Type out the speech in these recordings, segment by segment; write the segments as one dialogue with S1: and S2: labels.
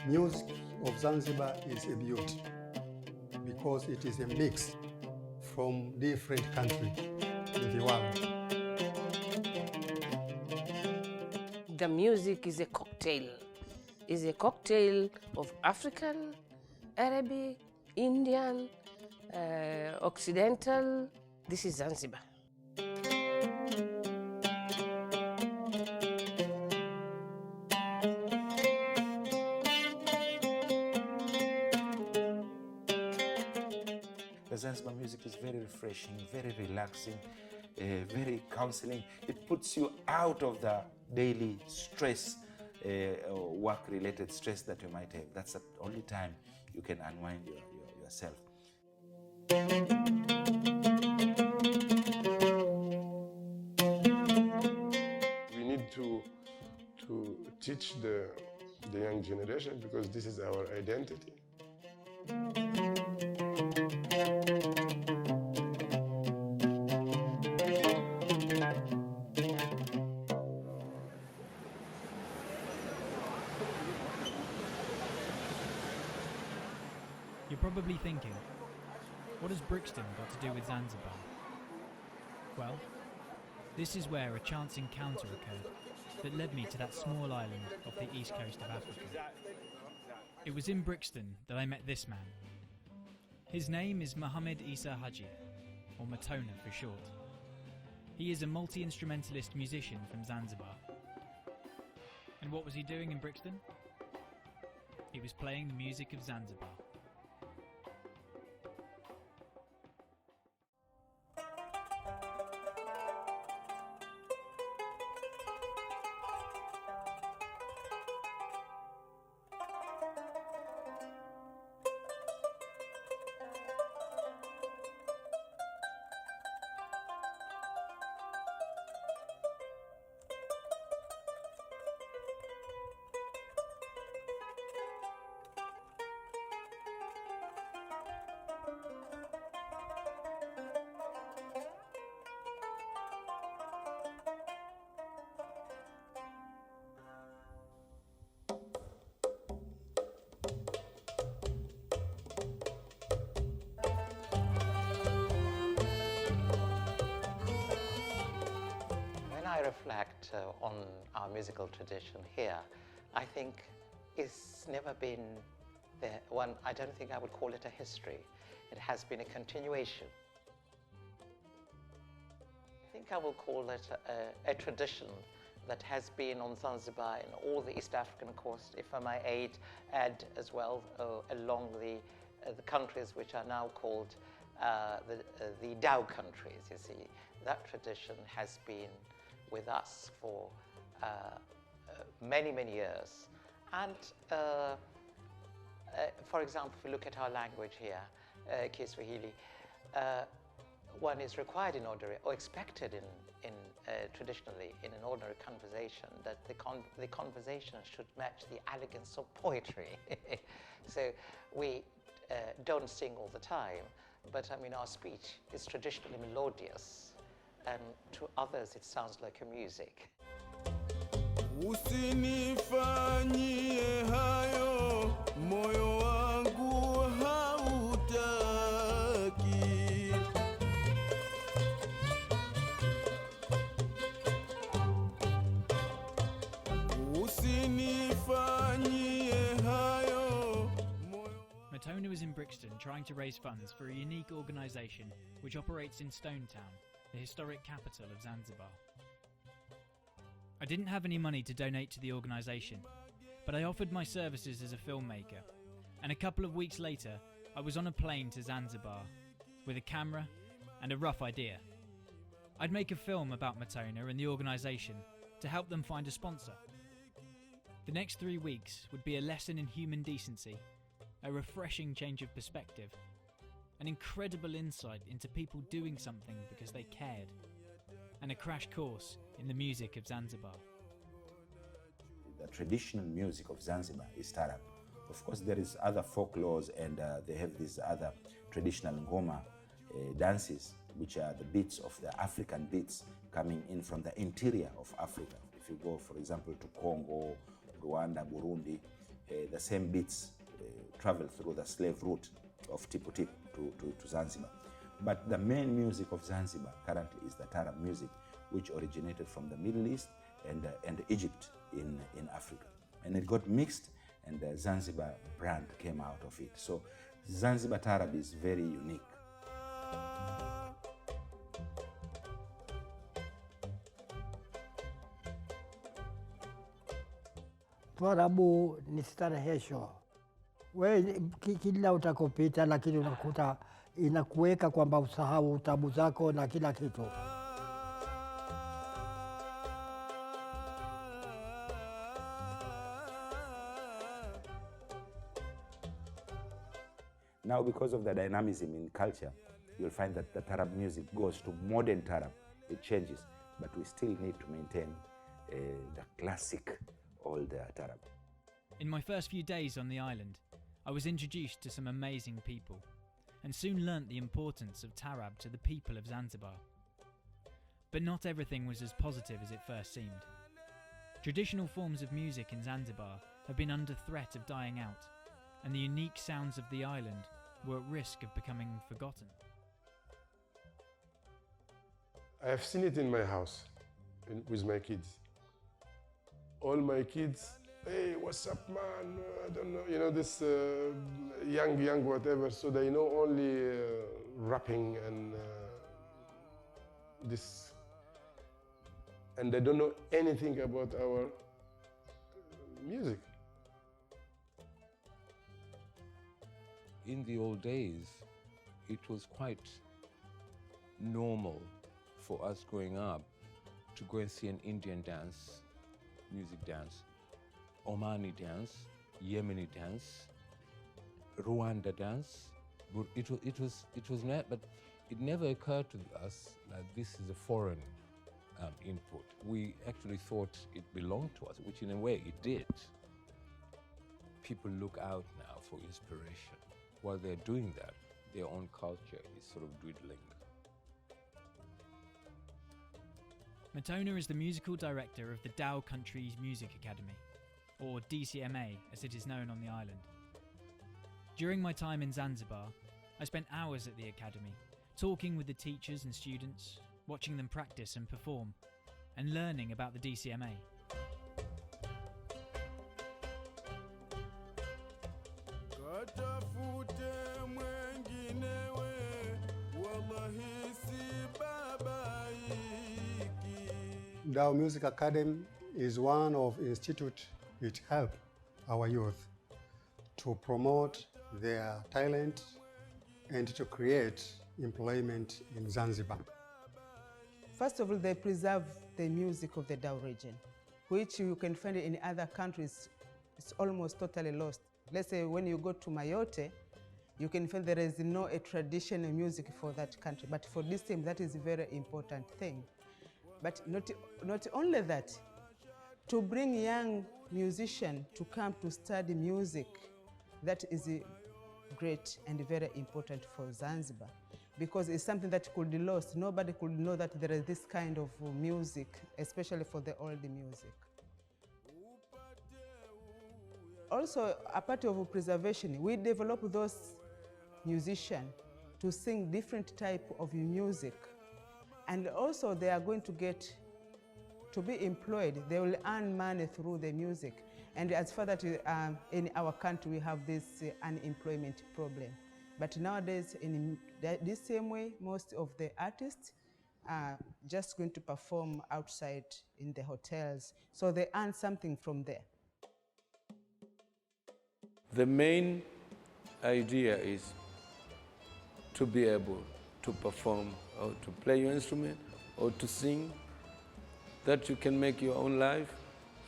S1: Music of Zanzibar is a beauty because it is a mix from different countries in the world.
S2: The music is a cocktail. It's a cocktail of African, Arabic, Indian, Occidental. This is Zanzibar.
S3: The Zanzibar music is very refreshing, very relaxing, very counseling. It puts you out of the daily stress, work-related stress that you might have. That's the only time you can unwind yourself.
S4: We need to teach the young generation because this is our identity.
S5: You're probably thinking, what has Brixton got to do with Zanzibar? Well, this is where a chance encounter occurred that led me to that small island off the east coast of Africa. It was in Brixton that I met this man. His name is Mohammed Isa Haji, or Matona for short. He is a multi-instrumentalist musician from Zanzibar. And what was he doing in Brixton? He was playing the music of Zanzibar.
S6: I reflect on our musical tradition here, I think it's never been one. I don't think I would call it a history. It has been a continuation. I think I will call it a tradition that has been on Zanzibar and all the East African coast, if I may add as well, along the countries which are now called the Dhow countries, you see. That tradition has been with us for many, many years. And for example, if we look at our language here, Kiswahili, one is required in order, or expected traditionally in an ordinary conversation, that the conversation should match the elegance of poetry. So we don't sing all the time, but I mean our speech is traditionally melodious, and to others it sounds like a music.
S7: Usinifanyie hayo, moyo wangu hautaki. Usinifanyie hayo, moyo.
S5: Matona was in Brixton trying to raise funds for a unique organisation which operates in Stone Town, the historic capital of Zanzibar. I didn't have any money to donate to the organisation, but I offered my services as a filmmaker, and a couple of weeks later I was on a plane to Zanzibar with a camera and a rough idea. I'd make a film about Matona and the organisation to help them find a sponsor. The next 3 weeks would be a lesson in human decency, a refreshing change of perspective, an incredible insight into people doing something because they cared, and a crash course in the music of Zanzibar.
S3: The traditional music of Zanzibar is Tarab. Of course, there is other folklores, and they have these other traditional ngoma dances, which are the beats of the African beats coming in from the interior of Africa. If you go, for example, to Congo, Rwanda, Burundi, the same beats travel through the slave route of Tipu Tip to Zanzibar. But the main music of Zanzibar currently is the Tarab music, which originated from the Middle East and Egypt in Africa. And it got mixed, and the Zanzibar brand came out of it. So Zanzibar Tarab is very unique.
S8: Tarabu ni starehesho. We kila utakopita, lakini unakuta inakuweka kwamba usahau tabu zako na kila kitu.
S3: Now, because of the dynamism in culture, you'll find that the Tarab music goes to modern Tarab. It changes, but we still need to maintain the classic old Tarab.
S5: In my first few days on the island, I was introduced to some amazing people and soon learnt the importance of Tarab to the people of Zanzibar. But not everything was as positive as it first seemed. Traditional forms of music in Zanzibar have been under threat of dying out, and the unique sounds of the island were at risk of becoming forgotten.
S4: I have seen it in my house with my kids. All my kids, hey, what's up, man? I don't know, you know, this young whatever. So they know only rapping and this, and they don't know anything about our music.
S9: In the old days, it was quite normal for us growing up to go and see an Indian dance, music dance, Omani dance, Yemeni dance, Rwanda dance. But it was not, but it never occurred to us that this is a foreign input. We actually thought it belonged to us, which in a way it did. People look out now for inspiration. While they're doing that, their own culture is sort of dwindling.
S5: Matona is the musical director of the Dhow Countries Music Academy, or DCMA as it is known on the island. During my time in Zanzibar, I spent hours at the academy, talking with the teachers and students, watching them practice and perform, and learning about the DCMA.
S7: Katafute mwenginewe, wallahi sibabaiki.
S1: Dhow Music Academy is one of institute which help our youth to promote their talent and to create employment in Zanzibar.
S10: First of all, they preserve the music of the Dhow region, which you can find in other countries. It's almost totally lost. Let's say when you go to Mayotte, you can find there is no a traditional music for that country. But for this team, that is a very important thing. But not only that, to bring young musicians to come to study music, that is great and very important for Zanzibar, because it's something that could be lost. Nobody could know that there is this kind of music, especially for the old music. Also, a part of preservation, we develop those musicians to sing different type of music. And also they are going to get to be employed. They will earn money through the music. And as far that in our country we have this unemployment problem. But nowadays, in this same way, most of the artists are just going to perform outside in the hotels. So they earn something from there.
S11: The main idea is to be able to perform or to play your instrument or to sing, that you can make your own life,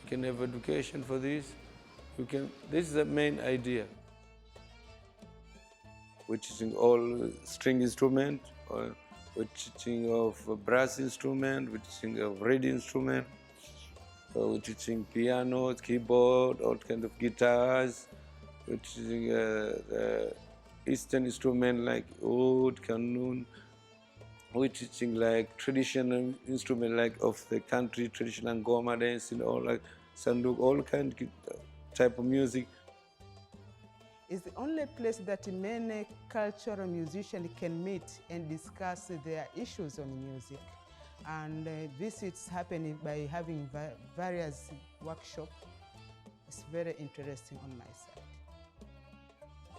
S11: you can have education for this, this is the main idea. We're teaching all string instrument, or we're teaching of brass instrument, we're teaching of reed instrument, we're teaching piano, keyboard, all kind of guitars, we're teaching Eastern instrument like oud, kanun. We're teaching like traditional instrument like of the country, traditional ngoma dance and all like sanduk, all kind of type of music.
S10: It's the only place that many cultural musicians can meet and discuss their issues on music. And visits happen by having various workshops. It's very interesting on my side.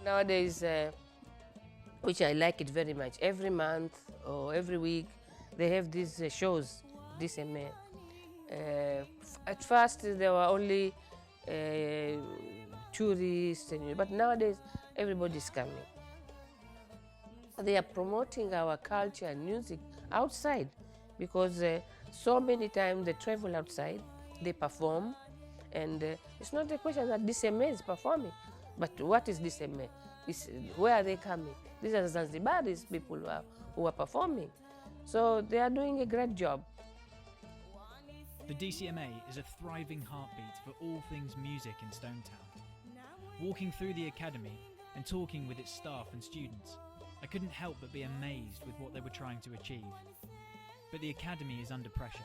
S2: Nowadays, which I like it very much, every month or every week, they have these shows, DCMA. At first, there were only tourists, but nowadays, everybody's coming. They are promoting our culture and music outside because so many times they travel outside, they perform, and it's not a question that DCMA is performing, but what is DCMA? Where are they coming? These are Zanzibaris people who are performing. So they are doing a great job.
S5: The DCMA is a thriving heartbeat for all things music in Stone Town. Walking through the academy and talking with its staff and students, I couldn't help but be amazed with what they were trying to achieve. But the academy is under pressure.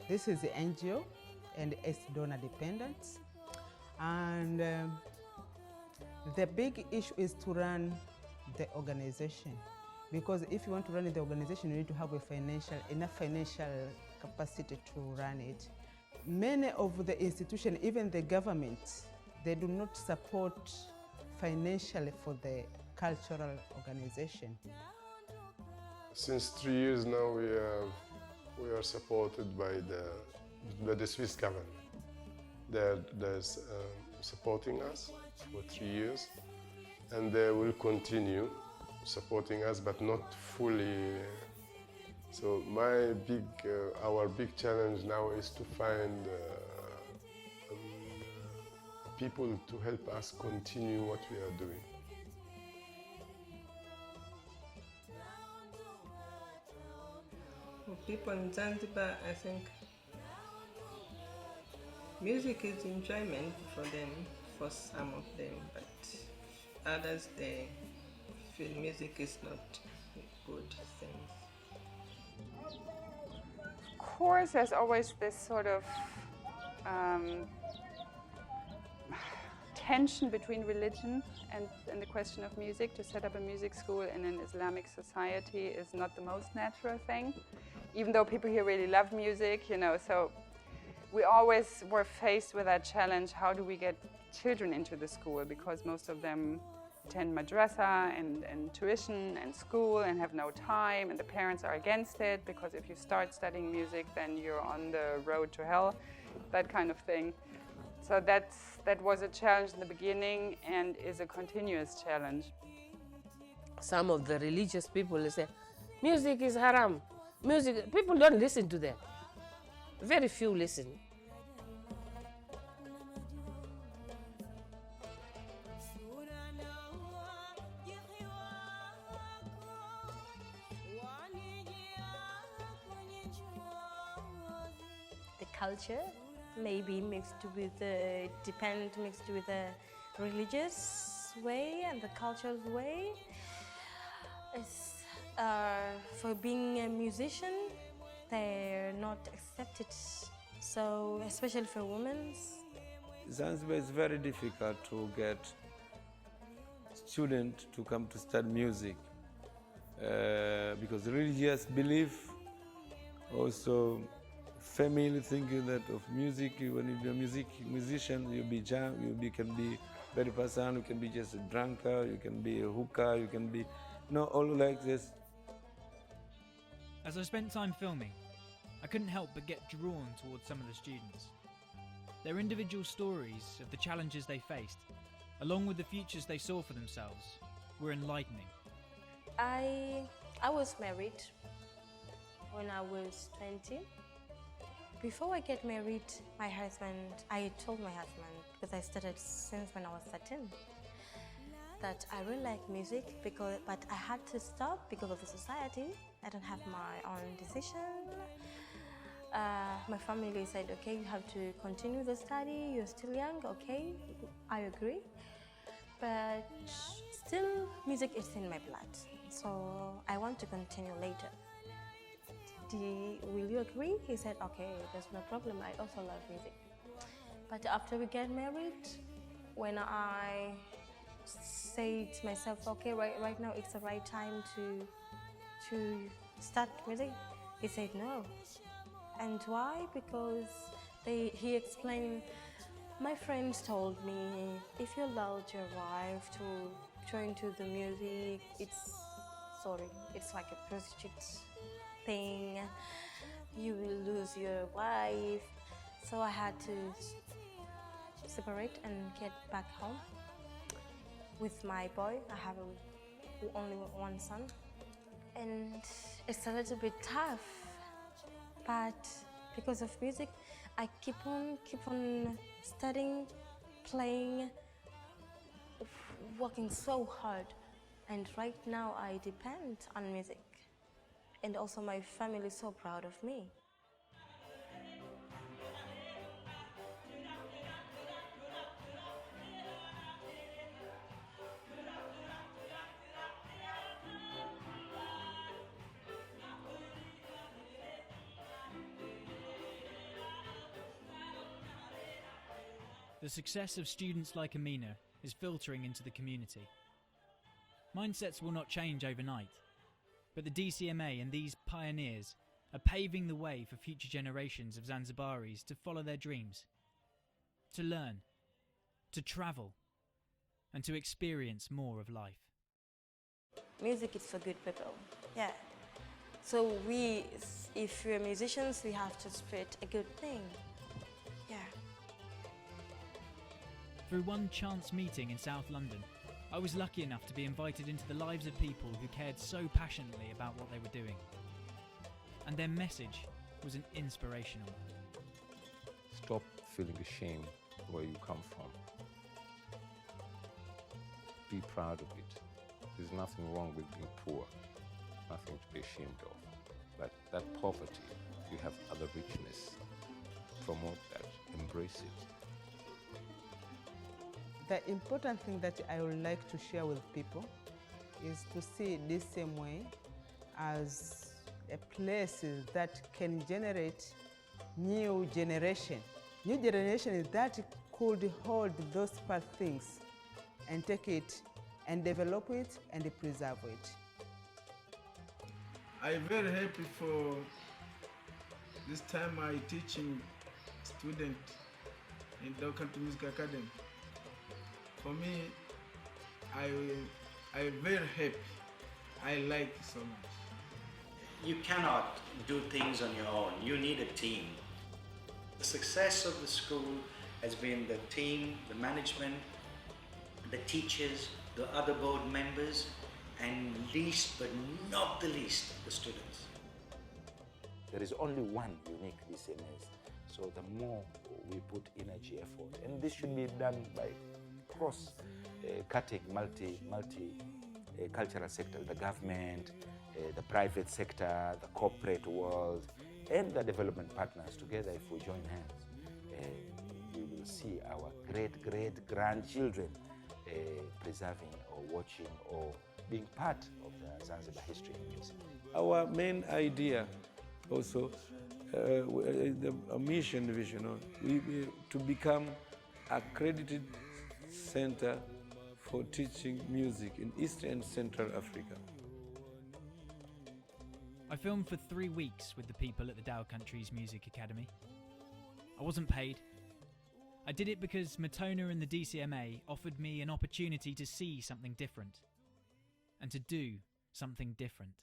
S10: This is the NGO and it's donor dependent. And the big issue is to run the organization. Because if you want to run the organization, you need to have enough financial capacity to run it. Many of the institutions, even the government, they do not support financially for the cultural organization.
S4: Since 3 years now, we are supported by the Swiss government. They're supporting us for 3 years, and they will continue supporting us, but not fully. So our big challenge now is to find people to help us continue what we are doing.
S12: For people in Zanzibar, I think music is enjoyment for them, for some of them, but others, they feel music is not a good thing.
S13: Of course, there's always this sort of tension between religion and the question of music. To set up a music school in an Islamic society is not the most natural thing, even though people here really love music, so we always were faced with that challenge: how do we get children into the school? Because most of them attend madrasa and tuition and school and have no time, and the parents are against it because if you start studying music, then you're on the road to hell, that kind of thing. So that was a challenge in the beginning and is a continuous challenge.
S2: Some of the religious people say, music is haram. Music, people don't listen to them. Very few listen.
S14: The culture maybe mixed with the religious way and the cultural way. It's, for being a musician, they're not accepted, so especially for women.
S11: Zanzibar is very difficult to get students to come to study music because religious belief, also family thinking that of music, when you're a musician, you can be very person, you can be just a drunkard, you can be a hookah, you can be, all like this.
S5: As I spent time filming, I couldn't help but get drawn towards some of the students. Their individual stories of the challenges they faced, along with the futures they saw for themselves, were enlightening.
S14: I was married when I was 20. Before I get married, I told my husband, because I started since when I was 13, that I really like music, but I had to stop because of the society. I don't have my own decision. My family said, okay, you have to continue the study, you're still young, okay, I agree. But still, music is in my blood, so I want to continue later. Will you agree? He said, okay, there's no problem, I also love music. But after we get married, when I say to myself, okay, right now it's the right time to start music, he said no. And why? Because he explained, my friends told me, if you allowed your wife to join to the music, it's like a prostitute thing. You will lose your wife. So I had to separate and get back home with my boy. I have only one son. And it's a little bit tough, but because of music, I keep on studying, playing, working so hard. And right now I depend on music. And also my family is so proud of me.
S5: The success of students like Amina is filtering into the community. Mindsets will not change overnight, but the DCMA and these pioneers are paving the way for future generations of Zanzibaris to follow their dreams, to learn, to travel, and to experience more of life.
S14: Music is for good people, yeah. So if we're musicians, we have to spread a good thing, yeah.
S5: Through one chance meeting in South London, I was lucky enough to be invited into the lives of people who cared so passionately about what they were doing. And their message was an inspirational one.
S9: Stop feeling ashamed where you come from. Be proud of it. There's nothing wrong with being poor, nothing to be ashamed of. But that poverty, you have other richness. Promote that, embrace it.
S10: The important thing that I would like to share with people is to see it this same way as a place that can generate new generation. New generation is that could hold those past things and take it and develop it and preserve it.
S7: I'm very happy for this time I teaching student in Dao Country Music Academy. For me, I'm very happy. I like it so much.
S15: You cannot do things on your own. You need a team. The success of the school has been the team, the management, the teachers, the other board members, and least but not the least, the students.
S3: There is only one unique DCMS, so the more we put energy, effort, and this should be done by cross-cutting multi-cultural sector, the government, the private sector, the corporate world, and the development partners. Together, if we join hands, we will see our great-grandchildren preserving or watching or being part of the Zanzibar history and music.
S11: Our main idea also, the mission vision, to become accredited center for teaching music in East and Central Africa.
S5: I filmed for 3 weeks with the people at the Dao Countries Music Academy. I wasn't paid. I did it because Matona and the DCMA offered me an opportunity to see something different and to do something different.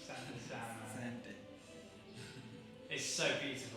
S5: Santa Sama. It's so beautiful.